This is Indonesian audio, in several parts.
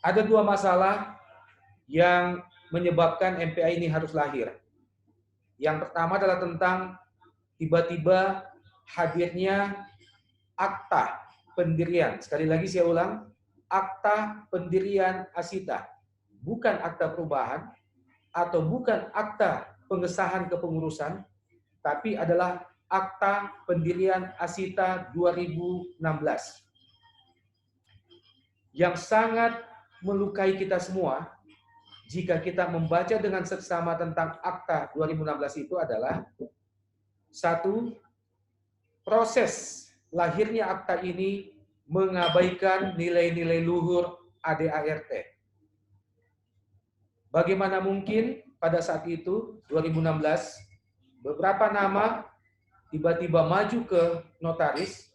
Ada dua masalah yang menyebabkan MPA ini harus lahir. Yang pertama adalah tentang tiba-tiba hadirnya akta pendirian. Sekali lagi saya ulang, akta pendirian Asita. Bukan akta perubahan atau bukan akta pengesahan kepengurusan, tapi adalah akta pendirian Asita 2016. Yang sangat melukai kita semua jika kita membaca dengan seksama tentang akta 2016 itu adalah satu, proses lahirnya akta ini mengabaikan nilai-nilai luhur ADART. Bagaimana mungkin pada saat itu 2016 beberapa nama tiba-tiba maju ke notaris,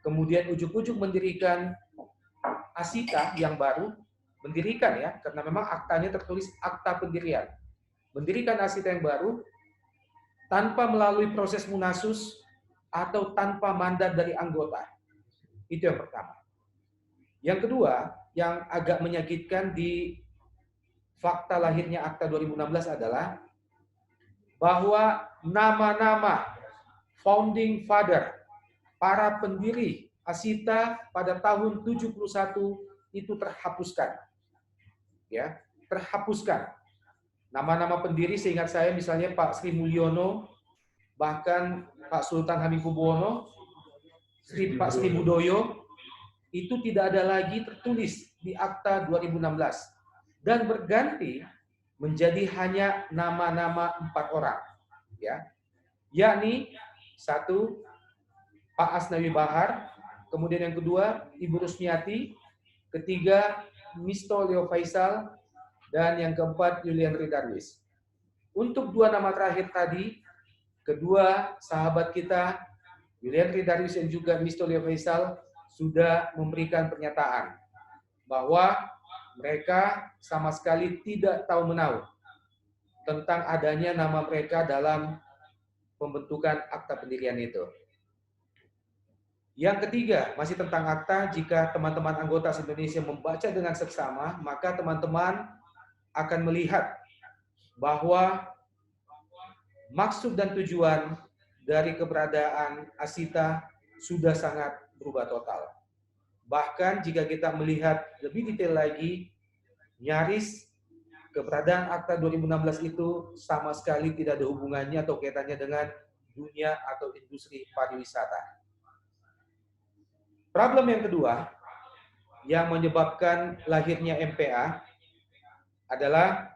kemudian ujuk-ujuk mendirikan Asita yang baru, mendirikan ya, karena memang aktanya tertulis akta pendirian. Mendirikan Asita yang baru tanpa melalui proses munasus atau tanpa mandat dari anggota. Itu yang pertama. Yang kedua, yang agak menyakitkan di fakta lahirnya akta 2016 adalah bahwa nama-nama founding father, para pendiri Asita pada tahun 71 itu terhapuskan. Ya, terhapuskan. Nama-nama pendiri seingat saya misalnya Pak Sri Mulyono, bahkan Pak Sultan Hamengkubuwono, Pak Sri Budoyo, itu tidak ada lagi tertulis di akta 2016 dan berganti menjadi hanya nama-nama 4 orang, ya, yakni satu Pak Asnawi Bahar, kemudian yang kedua Ibu Rusmiati, ketiga Misto Leo Faisal, dan yang keempat Yuliantri Darwis. Untuk dua nama terakhir tadi, kedua sahabat kita Yuliantri Darwis dan juga Misto Leo Faisal sudah memberikan pernyataan bahwa mereka sama sekali tidak tahu menahu tentang adanya nama mereka dalam pembentukan akta pendirian itu. Yang ketiga, masih tentang akta, jika teman-teman anggota se-Indonesia membaca dengan seksama, maka teman-teman akan melihat bahwa maksud dan tujuan dari keberadaan Asita sudah sangat berubah total. Bahkan jika kita melihat lebih detail lagi, nyaris keberadaan akta 2016 itu sama sekali tidak ada hubungannya atau kaitannya dengan dunia atau industri pariwisata. Problem yang kedua yang menyebabkan lahirnya MPA adalah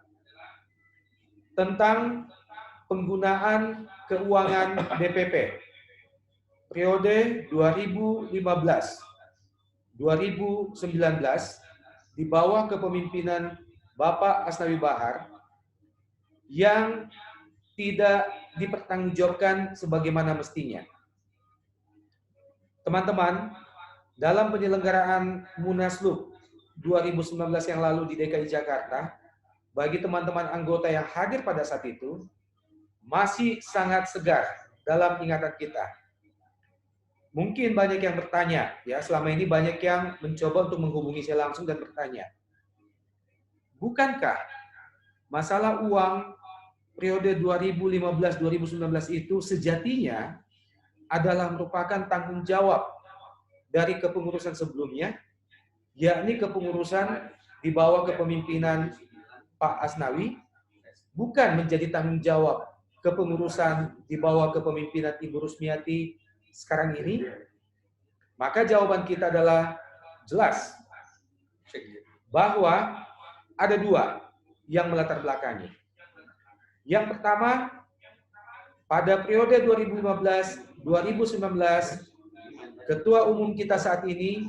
tentang penggunaan keuangan DPP periode 2015-2019 di bawah kepemimpinan Bapak Asnawi Bahar yang tidak dipertanggungjawabkan sebagaimana mestinya. Teman-teman, dalam penyelenggaraan Munaslup 2019 yang lalu di DKI Jakarta, bagi teman-teman anggota yang hadir pada saat itu, masih sangat segar dalam ingatan kita. Mungkin banyak yang bertanya, ya selama ini banyak yang mencoba untuk menghubungi saya langsung dan bertanya, bukankah masalah uang periode 2015-2019 itu sejatinya adalah merupakan tanggung jawab dari kepengurusan sebelumnya, yakni kepengurusan di bawah kepemimpinan Pak Asnawi, bukan menjadi tanggung jawab kepengurusan di bawah kepemimpinan Ibu Rusmiati sekarang ini? Maka jawaban kita adalah jelas bahwa ada dua yang melatar belakangi. Yang pertama, pada periode 2015-2019, Ketua Umum kita saat ini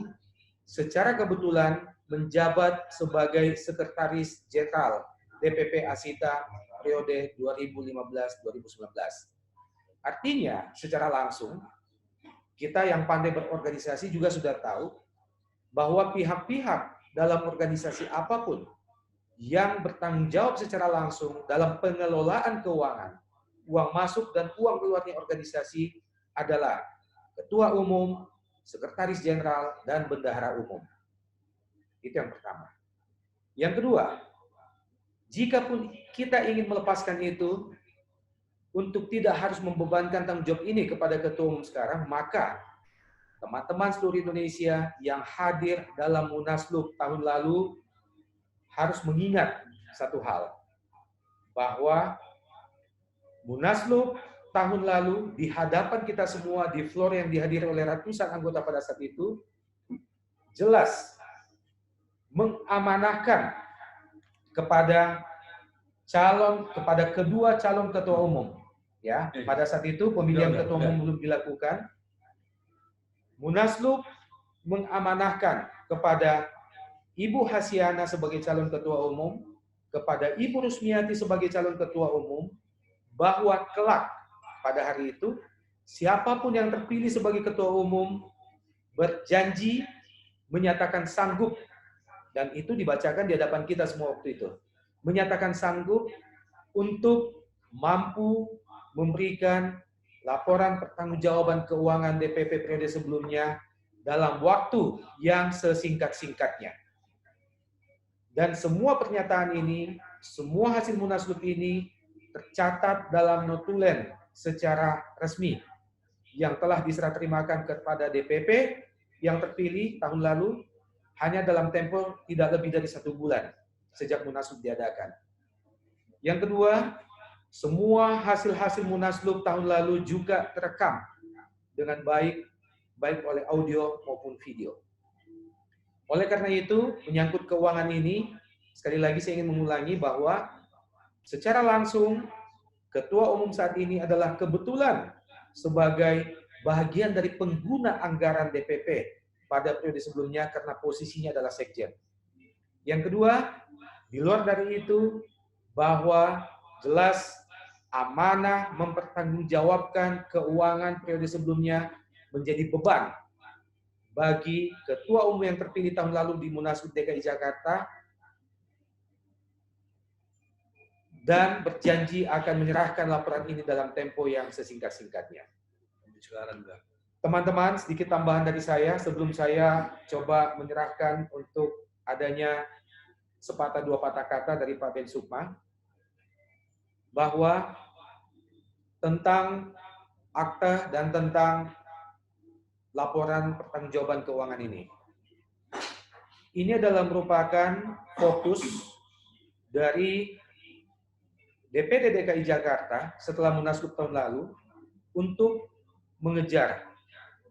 secara kebetulan menjabat sebagai Sekretaris Jenderal DPP Asita periode 2015-2019. Artinya, secara langsung, kita yang pandai berorganisasi juga sudah tahu bahwa pihak-pihak dalam organisasi apapun yang bertanggung jawab secara langsung dalam pengelolaan keuangan, uang masuk dan uang keluarnya organisasi adalah Ketua Umum, Sekretaris Jenderal, dan Bendahara Umum. Itu yang pertama. Yang kedua, jikapun kita ingin melepaskan itu, untuk tidak harus membebankan tanggung jawab ini kepada Ketua Umum sekarang, maka teman-teman seluruh Indonesia yang hadir dalam Munaslup tahun lalu harus mengingat satu hal, bahwa Munaslup tahun lalu di hadapan kita semua di floor yang dihadiri oleh ratusan anggota pada saat itu, jelas mengamanahkan kepada kedua calon ketua umum. Ya, pada saat itu pemilihan ketua umum belum dilakukan. Munaslup mengamanahkan kepada Ibu Hasiana sebagai calon ketua umum, kepada Ibu Rusmiati sebagai calon ketua umum, bahwa kelak pada hari itu siapapun yang terpilih sebagai ketua umum berjanji menyatakan sanggup, dan itu dibacakan di hadapan kita semua waktu itu, menyatakan sanggup untuk mampu memberikan laporan pertanggungjawaban keuangan DPP periode sebelumnya dalam waktu yang sesingkat-singkatnya. Dan semua pernyataan ini, semua hasil Munaslup ini tercatat dalam notulen secara resmi yang telah diserah terimakan kepada DPP yang terpilih tahun lalu hanya dalam tempo tidak lebih dari 1 bulan sejak Munaslup diadakan. Yang kedua, semua hasil-hasil Munaslup tahun lalu juga terekam dengan baik oleh audio maupun video. Oleh karena itu, menyangkut keuangan ini, sekali lagi saya ingin mengulangi bahwa secara langsung Ketua Umum saat ini adalah kebetulan sebagai bagian dari pengguna anggaran DPP pada periode sebelumnya karena posisinya adalah sekjen. Yang kedua, di luar dari itu, bahwa jelas amanah mempertanggungjawabkan keuangan periode sebelumnya menjadi beban bagi Ketua Umum yang terpilih tahun lalu di Munaslup DKI Jakarta, dan berjanji akan menyerahkan laporan ini dalam tempo yang sesingkat-singkatnya. Teman-teman, sedikit tambahan dari saya sebelum saya coba menyerahkan untuk adanya sepatah dua patah kata dari Pak Ben Sukma, bahwa tentang akta dan tentang laporan pertanggungjawaban keuangan ini. Ini adalah merupakan fokus dari DPD DKI Jakarta setelah Munaslup tahun lalu untuk mengejar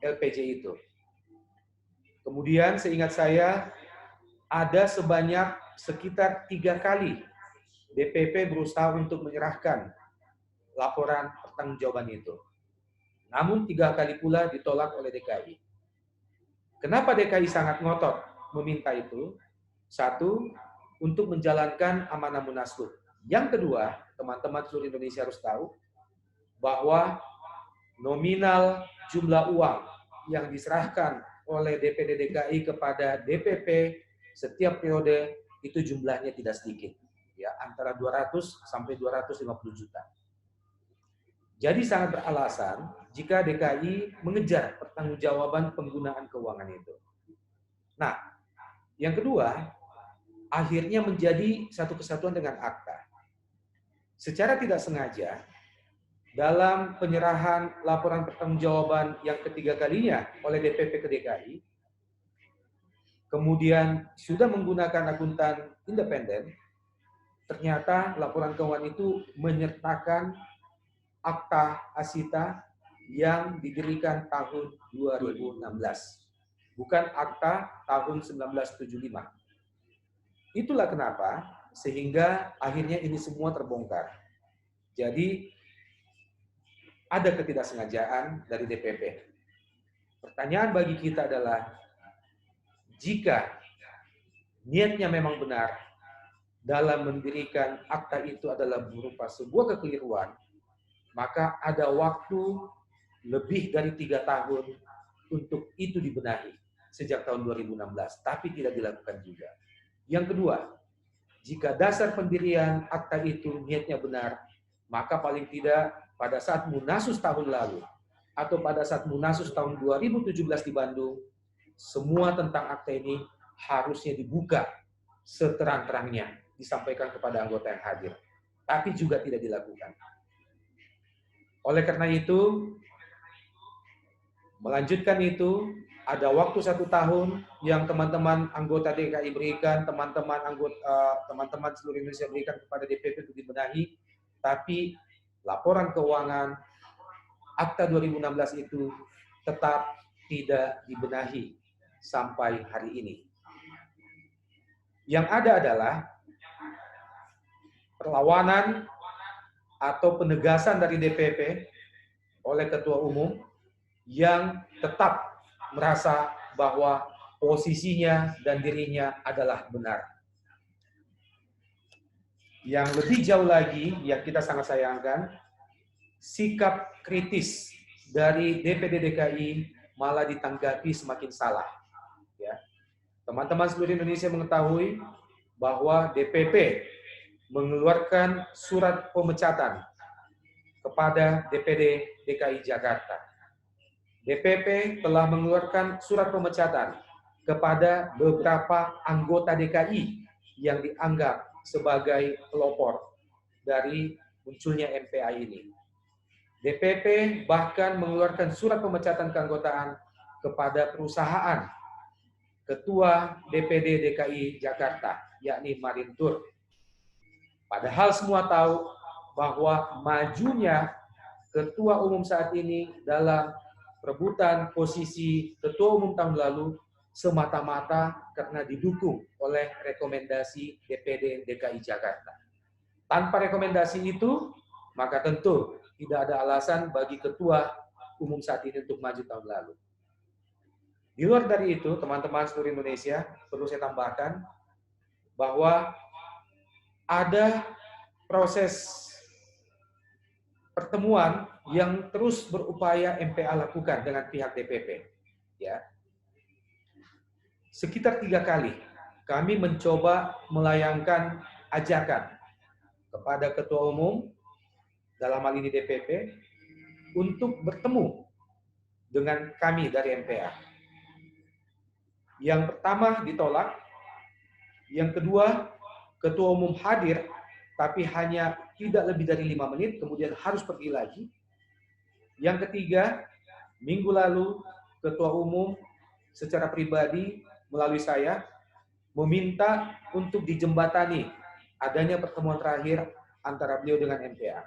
LPJ itu. Kemudian seingat saya ada sebanyak sekitar 3 kali DPP berusaha untuk menyerahkan laporan pertanggungjawaban itu. Namun 3 kali pula ditolak oleh DKI. Kenapa DKI sangat ngotot meminta itu? Satu, untuk menjalankan amanah Munaslup. Yang kedua, teman-teman seluruh Indonesia harus tahu bahwa nominal jumlah uang yang diserahkan oleh DPD DKI kepada DPP setiap periode itu jumlahnya tidak sedikit. Ya, antara 200 sampai 250 juta. Jadi sangat beralasan jika DKI mengejar pertanggungjawaban penggunaan keuangan itu. Nah, yang kedua, akhirnya menjadi satu kesatuan dengan akta. Secara tidak sengaja, dalam penyerahan laporan pertanggungjawaban yang ketiga kalinya oleh DPP ke DKI, kemudian sudah menggunakan akuntan independen, ternyata laporan keuangan itu menyertakan akta asita yang didirikan tahun 2016, bukan akta tahun 1975. Itulah kenapa sehingga akhirnya ini semua terbongkar. Jadi ada ketidaksengajaan dari DPP. Pertanyaan bagi kita adalah, jika niatnya memang benar dalam mendirikan akta itu adalah berupa sebuah kekeliruan, maka ada waktu lebih dari 3 tahun untuk itu dibenahi sejak tahun 2016, tapi tidak dilakukan juga. Yang kedua, jika dasar pendirian akta itu niatnya benar, maka paling tidak pada saat Munasus tahun lalu atau pada saat Munasus tahun 2017 di Bandung, semua tentang akta ini harusnya dibuka seterang-terangnya disampaikan kepada anggota yang hadir, tapi juga tidak dilakukan. Oleh karena itu, melanjutkan itu, ada waktu 1 tahun yang teman-teman anggota DKI berikan, teman-teman seluruh Indonesia berikan kepada DPP untuk dibenahi, tapi laporan keuangan Akta 2016 itu tetap tidak dibenahi sampai hari ini. Yang ada adalah perlawanan atau penegasan dari DPP oleh Ketua Umum yang tetap merasa bahwa posisinya dan dirinya adalah benar. Yang lebih jauh lagi, yang kita sangat sayangkan, sikap kritis dari DPD DKI malah ditanggapi semakin salah. Ya. Teman-teman seluruh Indonesia mengetahui bahwa DPP mengeluarkan surat pemecatan kepada DPD DKI Jakarta. DPP telah mengeluarkan surat pemecatan kepada beberapa anggota DKI yang dianggap sebagai pelopor dari munculnya MPA ini. DPP bahkan mengeluarkan surat pemecatan keanggotaan kepada perusahaan Ketua DPD DKI Jakarta, yakni Marintur. Padahal semua tahu bahwa majunya Ketua Umum saat ini dalam perebutan posisi Ketua Umum tahun lalu semata-mata karena didukung oleh rekomendasi DPD DKI Jakarta. Tanpa rekomendasi itu, maka tentu tidak ada alasan bagi Ketua Umum saat ini untuk maju tahun lalu. Di luar dari itu, teman-teman seluruh Indonesia, perlu saya tambahkan bahwa ada proses pertemuan yang terus berupaya MPA lakukan dengan pihak DPP. Ya. Sekitar 3 kali kami mencoba melayangkan ajakan kepada Ketua Umum, dalam hal ini DPP, untuk bertemu dengan kami dari MPA. Yang pertama ditolak, yang kedua Ketua Umum hadir, tapi hanya tidak lebih dari 5 menit, kemudian harus pergi lagi. Yang ketiga, minggu lalu Ketua Umum secara pribadi melalui saya meminta untuk dijembatani adanya pertemuan terakhir antara beliau dengan MPA.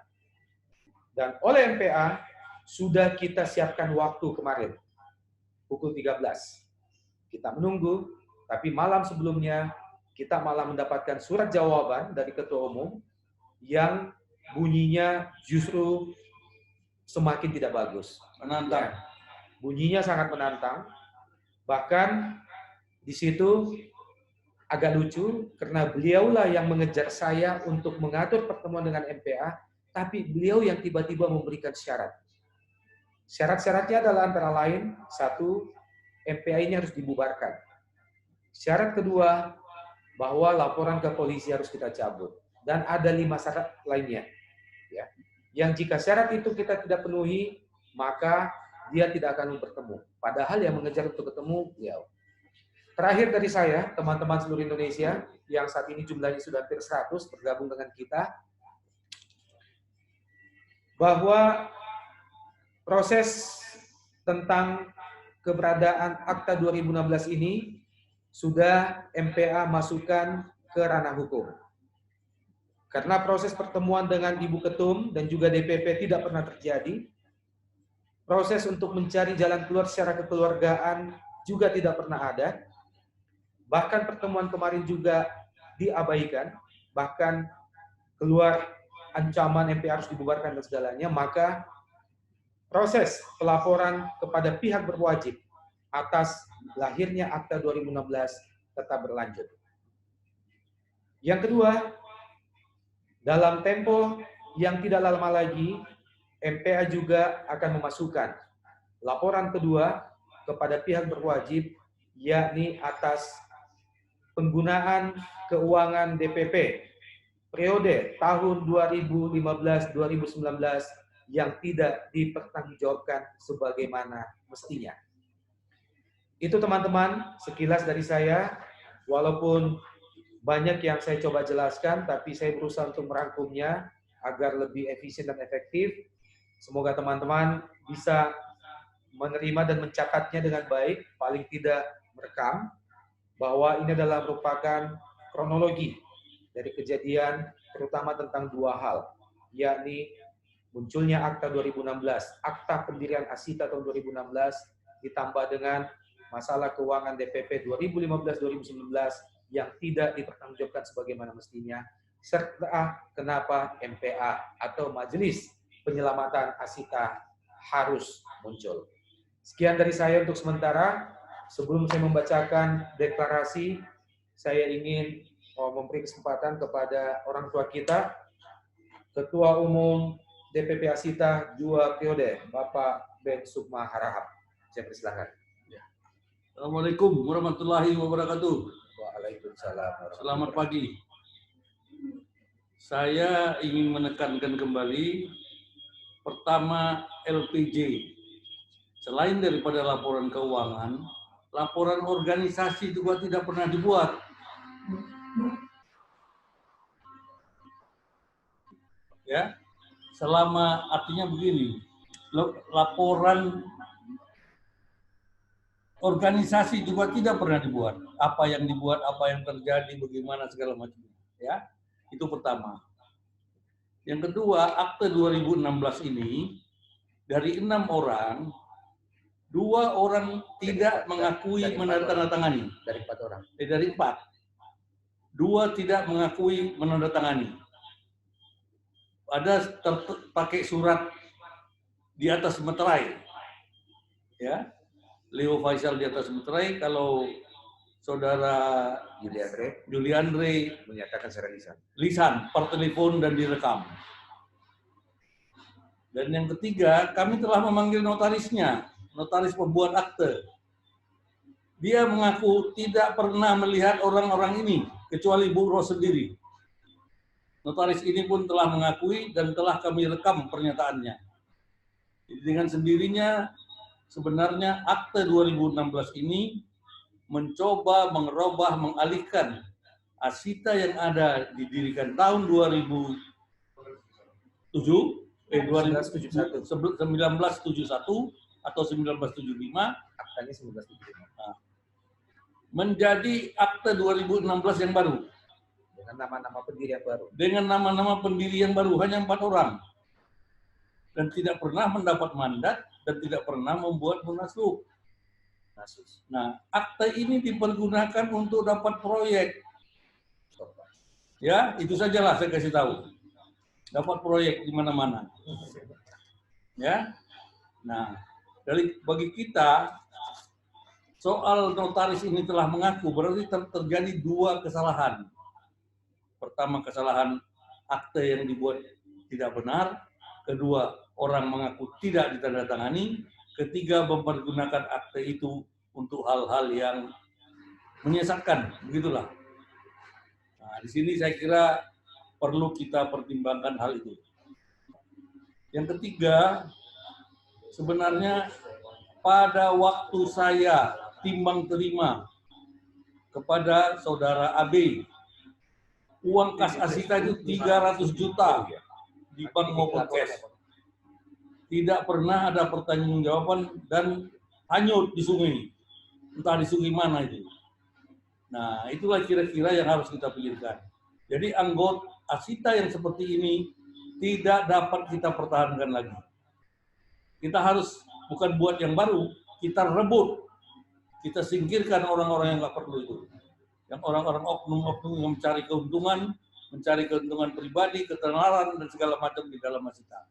Dan oleh MPA sudah kita siapkan waktu kemarin, pukul 13. Kita menunggu, tapi malam sebelumnya kita malah mendapatkan surat jawaban dari Ketua Umum yang bunyinya justru semakin tidak bagus. Menantang. Ya. Bunyinya sangat menantang. Bahkan di situ agak lucu karena beliaulah yang mengejar saya untuk mengatur pertemuan dengan MPA, tapi beliau yang tiba-tiba memberikan syarat. Syarat-syaratnya adalah antara lain, 1, MPA ini harus dibubarkan. Syarat kedua, bahwa laporan ke polisi harus kita cabut. Dan ada 5 syarat lainnya. Ya. Yang jika syarat itu kita tidak penuhi, maka dia tidak akan bertemu. Padahal yang mengejar untuk ketemu, beliau. Terakhir dari saya, teman-teman seluruh Indonesia, yang saat ini jumlahnya sudah hampir 100 bergabung dengan kita, bahwa proses tentang keberadaan Akta 2016 ini sudah MPA masukkan ke ranah hukum. Karena proses pertemuan dengan Ibu Ketum dan juga DPP tidak pernah terjadi, proses untuk mencari jalan keluar secara kekeluargaan juga tidak pernah ada, bahkan pertemuan kemarin juga diabaikan, bahkan keluar ancaman MPA harus dibubarkan dan segalanya, maka proses pelaporan kepada pihak berwajib atas lahirnya Akta 2016 tetap berlanjut. Yang kedua, dalam tempo yang tidak lama lagi, MPA juga akan memasukkan laporan kedua kepada pihak berwajib, yakni atas penggunaan keuangan DPP periode tahun 2015-2019 yang tidak dipertanggungjawabkan sebagaimana mestinya. Itu teman-teman, sekilas dari saya, walaupun Banyak yang saya coba jelaskan, tapi saya berusaha untuk merangkumnya agar lebih efisien dan efektif. Semoga teman-teman bisa menerima dan mencatatnya dengan baik, paling tidak merekam, bahwa ini adalah merupakan kronologi dari kejadian, terutama tentang dua hal, yakni munculnya Akta 2016, Akta Pendirian Asita tahun 2016, ditambah dengan masalah keuangan DPP 2015-2019 yang tidak dipertanggungjawabkan sebagaimana mestinya, serta kenapa MPA atau Majelis Penyelamatan Asita harus muncul. Sekian dari saya untuk sementara. Sebelum saya membacakan deklarasi, saya ingin memberi kesempatan kepada orang tua kita, Ketua Umum DPP Asita 2 periode, Bapak Ben Sukma Harahap. Saya persilahkan. Assalamualaikum warahmatullahi wabarakatuh. Waalaikumsalam. Selamat pagi. Saya ingin menekankan kembali, pertama LPJ. Selain daripada laporan keuangan, laporan organisasi juga tidak pernah dibuat. Ya, selama artinya begini, laporan organisasi juga tidak pernah dibuat. Apa yang dibuat, apa yang terjadi, bagaimana segala macam. Ya, itu pertama. Yang kedua, akte 2016 ini dari 6 orang, 2 orang tidak mengakui menandatangani. Dari 4 orang. Dari 4. 2 tidak mengakui menandatangani. Ada pakai surat di atas meterai. Ya. Leo Faisal di atas meterai, kalau saudara Juliandre menyatakan secara lisan. Lisan, per telepon dan direkam. Dan yang ketiga, kami telah memanggil notarisnya, notaris pembuat akte. Dia mengaku tidak pernah melihat orang-orang ini, kecuali Bu Ros sendiri. Notaris ini pun telah mengakui dan telah kami rekam pernyataannya. Jadi dengan sendirinya, sebenarnya akte 2016 ini mencoba mengerubah, mengalihkan Asita yang ada didirikan tahun 1971 atau 1975, aktanya 1975. Nah, menjadi akte 2016 yang baru. Dengan nama-nama pendiri yang baru. Dengan nama-nama pendiri yang baru, hanya 4 orang. Dan tidak pernah mendapat mandat dan tidak pernah membuat munaslup. Nah, akte ini dipergunakan untuk dapat proyek. Ya, itu sajalah saya kasih tahu. Dapat proyek di mana-mana. Ya. Nah, bagi kita soal notaris ini telah mengaku berarti terjadi 2 kesalahan. Pertama, kesalahan akte yang dibuat tidak benar. Kedua, orang mengaku tidak ditandatangani. Ketiga, mempergunakan akte itu untuk hal-hal yang menyesatkan, begitulah. Nah, di sini saya kira perlu kita pertimbangkan hal itu. Yang ketiga, sebenarnya pada waktu saya timbang terima kepada saudara AB, uang kas Asita itu 300 juta di bank maupun cash. Tidak pernah ada pertanggungjawaban dan hanyut di sungai. Entah di sungai mana itu. Nah, itulah kira-kira yang harus kita pikirkan. Jadi anggota Asita yang seperti ini tidak dapat kita pertahankan lagi. Kita harus bukan buat yang baru, kita rebut. Kita singkirkan orang-orang yang nggak perlu itu. Yang orang-orang oknum-oknum yang mencari keuntungan pribadi, ketenaran, dan segala macam di dalam Asita.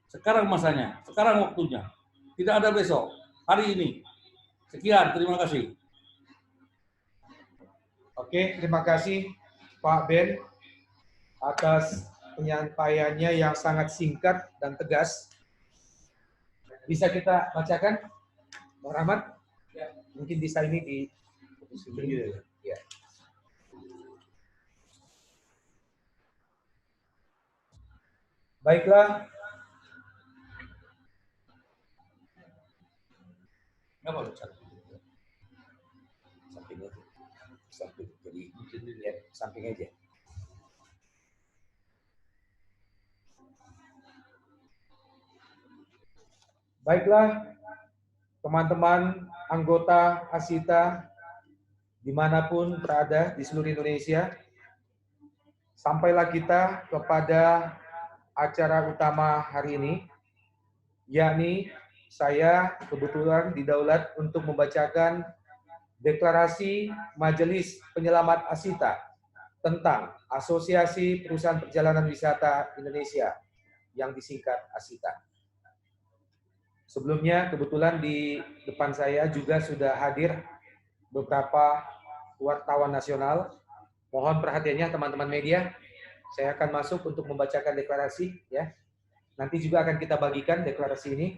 Sekarang masanya, sekarang waktunya. Tidak ada besok, hari ini. Sekian, terima kasih. Oke, terima kasih Pak Ben atas penyampaiannya yang sangat singkat dan tegas. Bisa kita bacakan, Pak Rahmat? Ya. Mungkin bisa ini di sini. Ya. Baiklah. Satu. Jadi ya, samping aja. Baiklah, teman-teman anggota Asita dimanapun berada di seluruh Indonesia, sampailah kita kepada acara utama hari ini, yakni saya kebetulan didaulat untuk membacakan deklarasi Majelis Penyelamat Asita tentang Asosiasi Perusahaan Perjalanan Wisata Indonesia yang disingkat Asita. Sebelumnya kebetulan di depan saya juga sudah hadir beberapa wartawan nasional. Mohon perhatiannya teman-teman media. Saya akan masuk untuk membacakan deklarasi ya. Nanti juga akan kita bagikan deklarasi ini.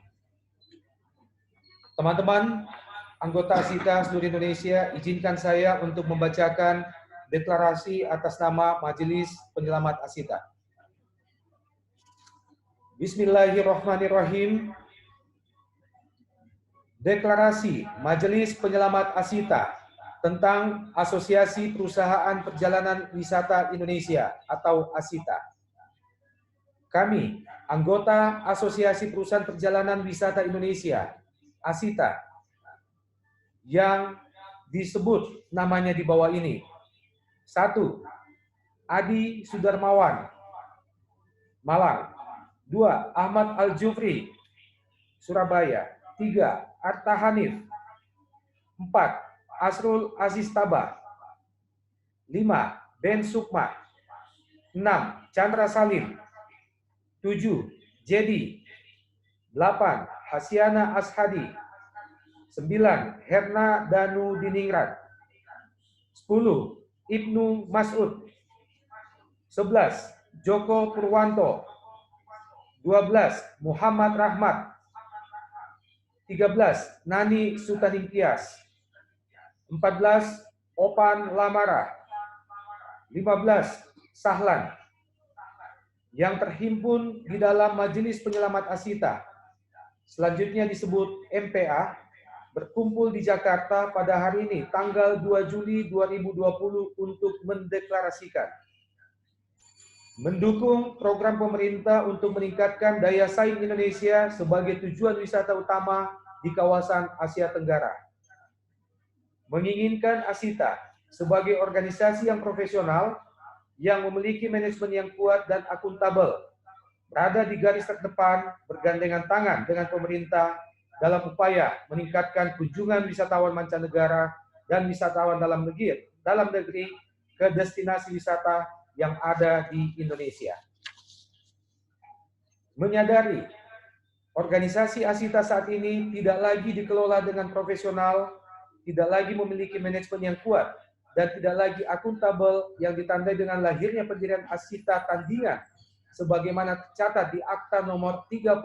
Teman-teman anggota Asita seluruh Indonesia, izinkan saya untuk membacakan deklarasi atas nama Majelis Penyelamat Asita. Bismillahirrahmanirrahim. Deklarasi Majelis Penyelamat Asita tentang Asosiasi Perusahaan Perjalanan Wisata Indonesia atau Asita. Kami, anggota Asosiasi Perusahaan Perjalanan Wisata Indonesia, Asita, yang disebut namanya di bawah ini. 1. Adi Sudarmawan, Malang. 2. Ahmad Al-Jufri, Surabaya. 3. Arta Hanif. 4. Asrul Aziz Tabah. 5. Ben Sukma. 6. Chandra Salim. 7. Jedi. 8. Hasyana Ashadi. 9. Herna Danu Diningrat. 10. Ibnu Mas'ud. 11. Joko Purwanto. 12. Muhammad Rahmat. 13. Nani Sutaningtyas. 14. Opan Lamara. 15. Sahlan. Yang terhimpun di dalam Majelis Penyelamat Asita, selanjutnya disebut MPA, berkumpul di Jakarta pada hari ini, tanggal 2 Juli 2020 untuk mendeklarasikan mendukung program pemerintah untuk meningkatkan daya saing Indonesia sebagai tujuan wisata utama di kawasan Asia Tenggara. Menginginkan Asita sebagai organisasi yang profesional, yang memiliki manajemen yang kuat dan akuntabel, berada di garis terdepan bergandengan tangan dengan pemerintah dalam upaya meningkatkan kunjungan wisatawan mancanegara dan wisatawan dalam negeri ke destinasi wisata yang ada di Indonesia. Menyadari organisasi Asita saat ini tidak lagi dikelola dengan profesional, tidak lagi memiliki manajemen yang kuat, dan tidak lagi akuntabel yang ditandai dengan lahirnya pendirian Asita Tandingan sebagaimana tercatat di Akta nomor 30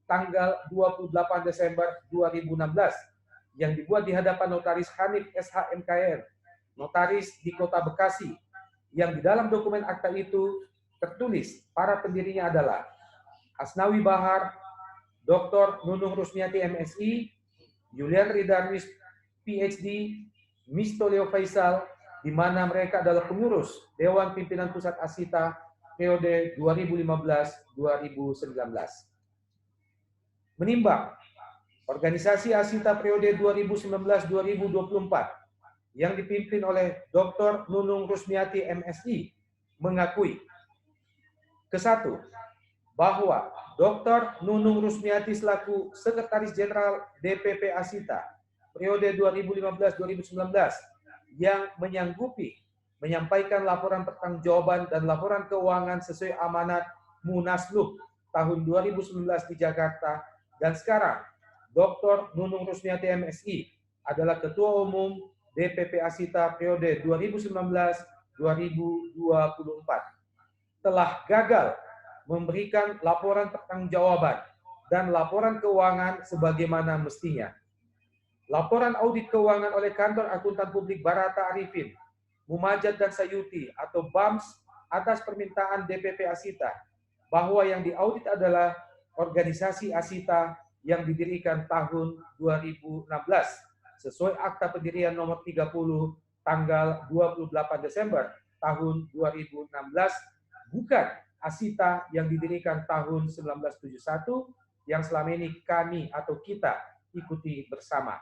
tanggal 28 Desember 2016 yang dibuat di hadapan Notaris Hanif SH MKN, notaris di Kota Bekasi, yang di dalam dokumen akta itu tertulis para pendirinya adalah Asnawi Bahar, Dr. Nunung Rusmiati MSI, Julian Ridarwis PhD, Misto Leo Faisal, di mana mereka adalah pengurus Dewan Pimpinan Pusat Asita periode 2015-2019. Menimbang organisasi Asita periode 2019-2024 yang dipimpin oleh Dr. Nunung Rusmiati MSI mengakui ke-1 bahwa Dr. Nunung Rusmiati selaku Sekretaris Jenderal DPP Asita periode 2015-2019 yang menyanggupi menyampaikan laporan pertanggungjawaban dan laporan keuangan sesuai amanat Munaslup tahun 2019 di Jakarta, dan sekarang Dr. Nunung Rusmiati MSI adalah Ketua Umum DPP Asita periode 2019-2024 telah gagal memberikan laporan pertanggungjawaban dan laporan keuangan sebagaimana mestinya. Laporan audit keuangan oleh Kantor Akuntan Publik Barata Arifin, Mumajad dan Sayuti atau BAMS atas permintaan DPP Asita bahwa yang diaudit adalah organisasi Asita yang didirikan tahun 2016 sesuai Akta Pendirian nomor 30 tanggal 28 Desember tahun 2016 bukan Asita yang didirikan tahun 1971 yang selama ini kami atau kita ikuti bersama.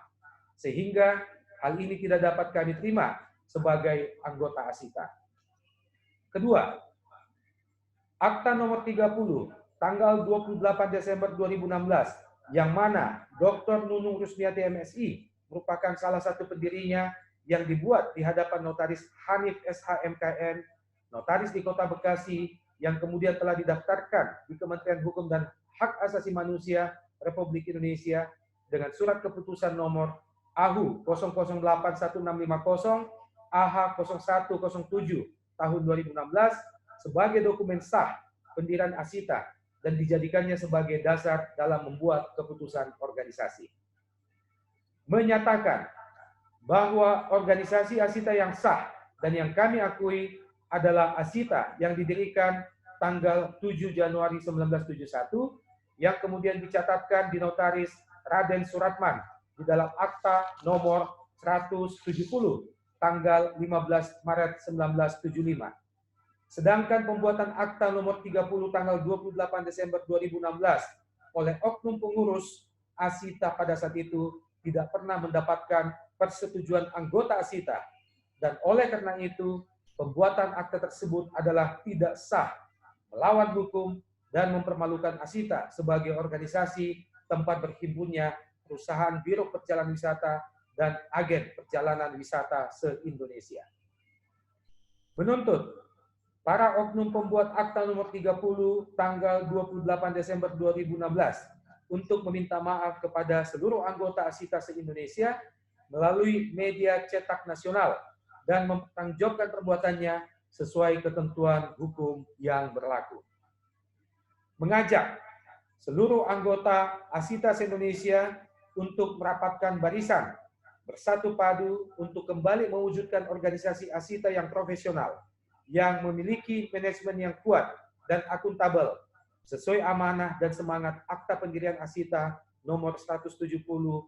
Sehingga hal ini tidak dapat kami terima sebagai anggota Asita. Kedua, Akta nomor 30 tanggal 28 Desember 2016 yang mana Dr. Nunung Rusmiati MSI merupakan salah satu pendirinya yang dibuat di hadapan Notaris Hanif SHMKN, notaris di Kota Bekasi, yang kemudian telah didaftarkan di Kementerian Hukum dan Hak Asasi Manusia Republik Indonesia dengan surat keputusan nomor AHU 008160 AH 0107 tahun 2016 sebagai dokumen sah pendirian Asita dan dijadikannya sebagai dasar dalam membuat keputusan organisasi. Menyatakan bahwa organisasi Asita yang sah dan yang kami akui adalah Asita yang didirikan tanggal 7 Januari 1971 yang kemudian dicatatkan di notaris Raden Suratman di dalam akta nomor 170 tanggal 15 Maret 1975. Sedangkan pembuatan akta nomor 30 tanggal 28 Desember 2016 oleh oknum pengurus Asita pada saat itu tidak pernah mendapatkan persetujuan anggota Asita, dan oleh karena itu pembuatan akta tersebut adalah tidak sah, melawan hukum, dan mempermalukan Asita sebagai organisasi tempat berhimpunnya perusahaan biro perjalanan wisata dan agen perjalanan wisata se-Indonesia. Menuntut para oknum pembuat akta nomor 30 tanggal 28 Desember 2016 untuk meminta maaf kepada seluruh anggota Asita se-Indonesia melalui media cetak nasional dan mempertanggungjawabkan perbuatannya sesuai ketentuan hukum yang berlaku. Mengajak seluruh anggota Asita se-Indonesia untuk merapatkan barisan, bersatu padu untuk kembali mewujudkan organisasi Asita yang profesional, yang memiliki manajemen yang kuat dan akuntabel, sesuai amanah dan semangat Akta Pendirian Asita nomor 170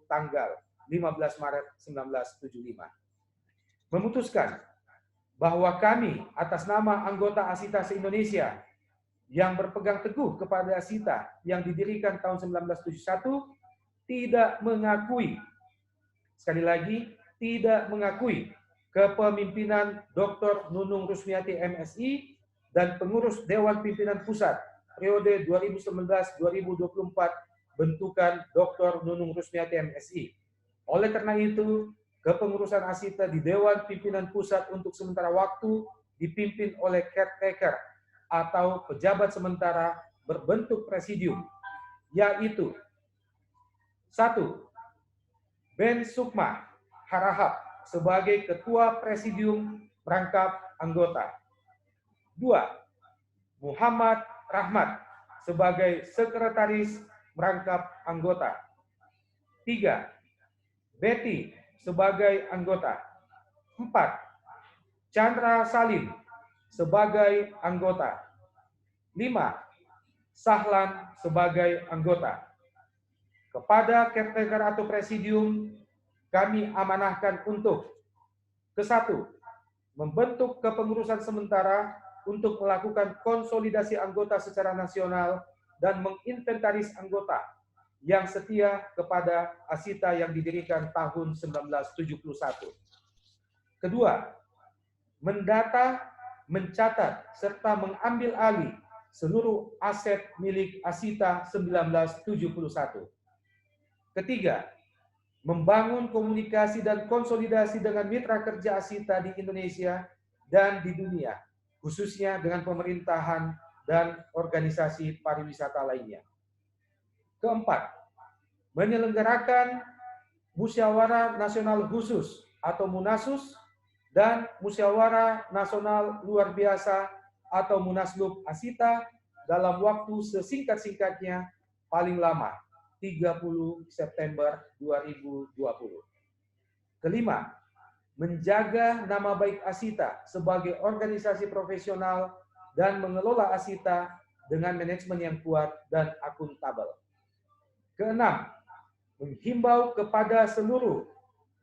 tanggal 15 Maret 1975. Memutuskan bahwa kami atas nama anggota Asita se-Indonesia yang berpegang teguh kepada Asita yang didirikan tahun 1971 tidak mengakui, sekali lagi, tidak mengakui kepemimpinan Dr. Nunung Rusmiati MSI dan pengurus Dewan Pimpinan Pusat periode 2019-2024 bentukan Dr. Nunung Rusmiati MSI. Oleh karena itu, kepengurusan Asita di Dewan Pimpinan Pusat untuk sementara waktu dipimpin oleh caretaker atau pejabat sementara berbentuk presidium, yaitu 1. Ben Sukma Harahap sebagai Ketua Presidium Merangkap Anggota. 2. Muhammad Rahmat sebagai Sekretaris Merangkap Anggota. 3. Betty sebagai anggota. 4. Chandra Salim sebagai anggota. 5. Sahlan sebagai anggota. Kepada caretaker atau presidium, kami amanahkan untuk ke-1, membentuk kepengurusan sementara untuk melakukan konsolidasi anggota secara nasional dan menginventaris anggota yang setia kepada Asita yang didirikan tahun 1971. Kedua, mendata, mencatat, serta mengambil alih seluruh aset milik Asita 1971. Ketiga, membangun komunikasi dan konsolidasi dengan mitra kerja Asita di Indonesia dan di dunia, khususnya dengan pemerintahan dan organisasi pariwisata lainnya. Keempat, menyelenggarakan Musyawarah Nasional Khusus atau Munasus dan Musyawarah Nasional Luar Biasa atau Munaslup Asita dalam waktu sesingkat-singkatnya, paling lama 30 September 2020. Kelima, menjaga nama baik Asita sebagai organisasi profesional dan mengelola Asita dengan manajemen yang kuat dan akuntabel. Keenam, menghimbau kepada seluruh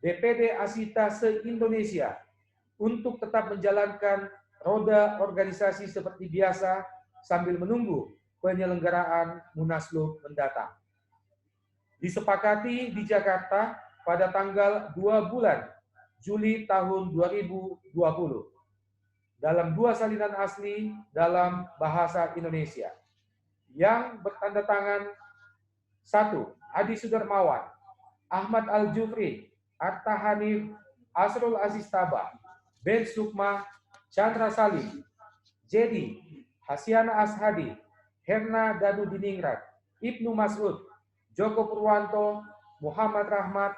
DPD Asita se-Indonesia untuk tetap menjalankan roda organisasi seperti biasa sambil menunggu penyelenggaraan Munaslup mendatang. Disepakati di Jakarta pada tanggal 2 bulan Juli tahun 2020 dalam 2 salinan asli dalam bahasa Indonesia yang bertanda tangan 1. Adi Sudarmawan, Ahmad Al-Jufri, Arta Hanif, Asrul Aziz Tabah, Ben Sukma, Chandra Salim, Jedi, Hasyana Ashadi, Herna Danu Diningrat, Ibnu Mas'ud, Joko Purwanto, Muhammad Rahmat,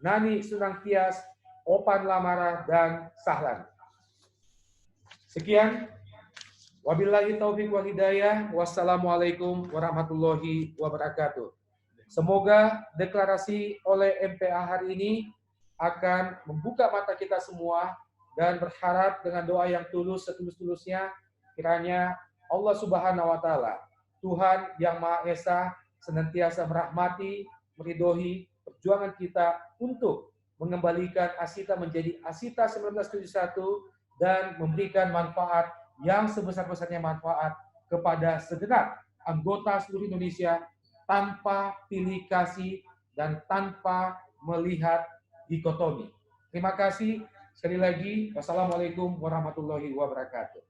Nani Sunangtias, Opan Lamara, dan Sahlan. Sekian. Wabillahi taufiq wal hidayah. Wassalamualaikum warahmatullahi wabarakatuh. Semoga deklarasi oleh MPA hari ini akan membuka mata kita semua dan berharap dengan doa yang tulus setulus-tulusnya kiranya Allah Subhanahu wa taala, Tuhan yang Maha Esa, senantiasa merahmati, meridhoi perjuangan kita untuk mengembalikan Asita menjadi Asita 1971 dan memberikan manfaat yang sebesar-besarnya manfaat kepada segenap anggota seluruh Indonesia tanpa pilih kasih dan tanpa melihat dikotomi. Terima kasih sekali lagi. Wassalamualaikum warahmatullahi wabarakatuh.